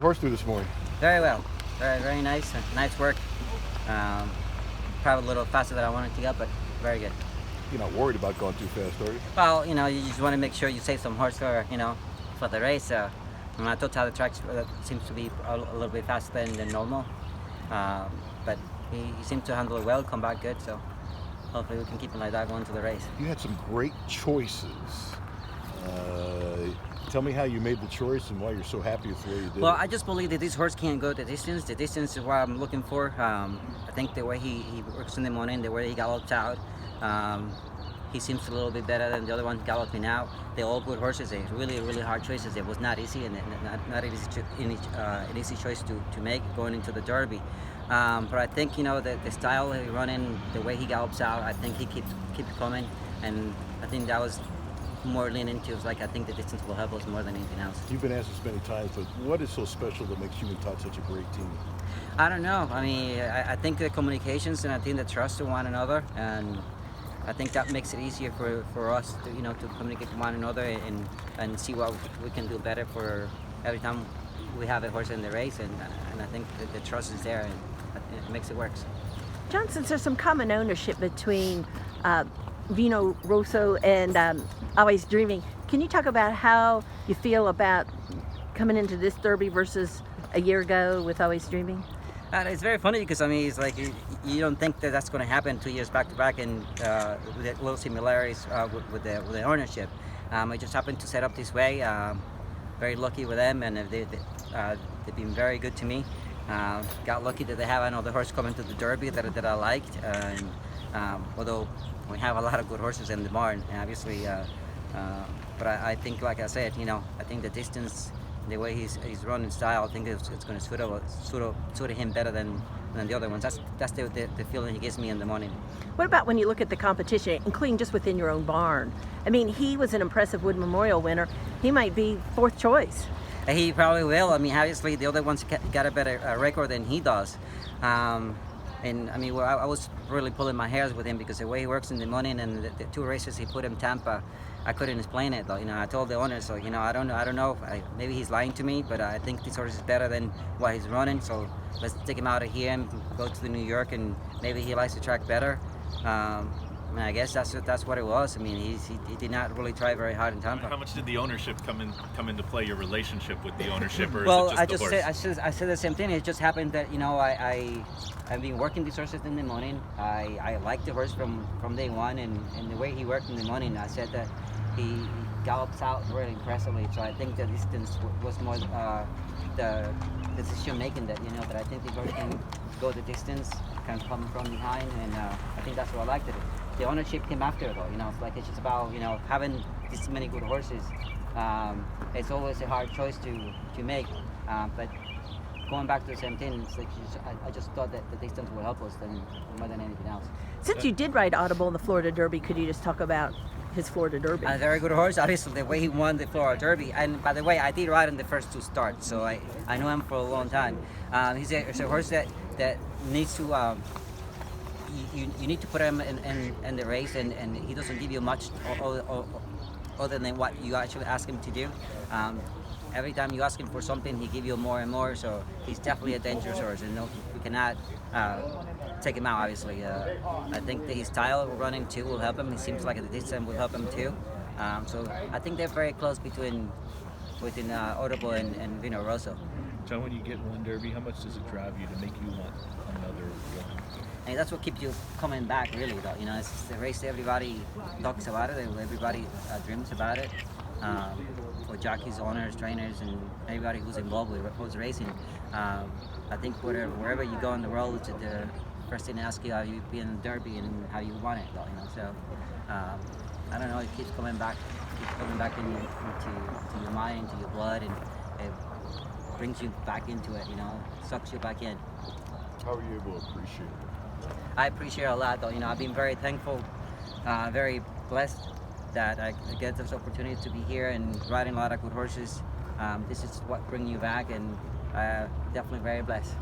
Horse through this morning. Very well. Very nice. Nice work. Probably a little faster than I wanted to get, but very good. You're not worried about going too fast, are you? Well, you just want to make sure you save some horse for the race. And I thought the track seems to be a little bit faster than normal. But he seemed to handle it well, come back good. So hopefully we can keep him like that going to the race. You had some great choices. Tell me how you made the choice and why you're so happy with the way you did Well, it. I just believe that this horse can go the distance. The distance is what I'm looking for. I think the way he works in the morning, the way he gallops out, he seems a little bit better than the other one galloping out. They're all good horses. They're really hard choices. It was not easy and not an easy choice to make going into the Derby. But I think the style he running, the way he gallops out, I think he keeps coming, and I think that was more lean into. It's like I think the distance will help us more than anything else. You've been asked this many times, but what is so special that makes you and Todd such a great team? I don't know. I mean, I think the communications and I think the trust to one another, and I think that makes it easier for us to communicate to one another and see what we can do better for every time we have a horse in the race, and I think the trust is there and it makes it work. John, since there's some common ownership between Vino Rosso and Always Dreaming, can you talk about how you feel about coming into this Derby versus a year ago with Always Dreaming? It's very funny because it's like you don't think that that's going to happen 2 years back to back, and with little similarities with the ownership. It just happened to set up this way. Very lucky with them, and they've been very good to me. Got lucky that they have another horse coming to the Derby that I liked, and although we have a lot of good horses in the barn, obviously, but I think, like I said, I think the distance, the way he's running style, I think it's going to suit him better than the other ones. That's the feeling he gives me in the morning. What about when you look at the competition, including just within your own barn? I mean, he was an impressive Wood Memorial winner. He might be fourth choice. He probably will. I mean, obviously the other ones got a better record than he does. And I mean, I was really pulling my hairs with him because the way he works in the morning and the two races he put in Tampa, I couldn't explain it though. I told the owner, so I don't know. Maybe he's lying to me, but I think this horse is better than what he's running. So let's take him out of here and go to New York, and maybe he likes the track better. I guess that's what it was. I mean, he did not really try very hard in Tampa. How much did the ownership come into play? Your relationship with the ownership, or well, is it just the horse? I said the same thing. It just happened that I've been working these horses in the morning. I liked the horse from day one, and the way he worked in the morning, I said that he gallops out really impressively. So I think the distance was more the decision making that I think the horse can go the distance, can come from behind, and I think that's what I liked it. The ownership came after though. It's just about having this many good horses. It's always a hard choice to make, but going back to the same thing, it's like I just thought that the distance would help us more than anything else. Since you did ride Audible in the Florida Derby, could you just talk about his Florida Derby? A very good horse, obviously, the way he won the Florida Derby. And by the way, I did ride in the first two starts, so I know him for a long time. He's a horse that needs to. You need to put him in the race, and he doesn't give you much other than what you actually ask him to do. Every time you ask him for something, he gives you more and more. So he's definitely a dangerous horse, and we cannot take him out. Obviously, I think that his style of running too will help him. He seems like the distance will help him too. So I think they're very close between Audible and Vino Rosso. John, when you get one Derby, how much does it drive you to make you want another one? And that's what keeps you coming back, really, though. It's the race everybody talks about it, everybody dreams about it. For jockeys, owners, trainers, and everybody who's involved with horse racing. I think wherever you go in the world, the first thing they ask you how you be in the Derby and how you want it, though. So I don't know. It keeps coming back into your mind, into your blood, and it brings you back into it. Sucks you back in. How are you able to appreciate it? I appreciate it a lot, though. I've been very thankful, very blessed that I get this opportunity to be here and riding a lot of good horses. This is what brings you back, and definitely very blessed.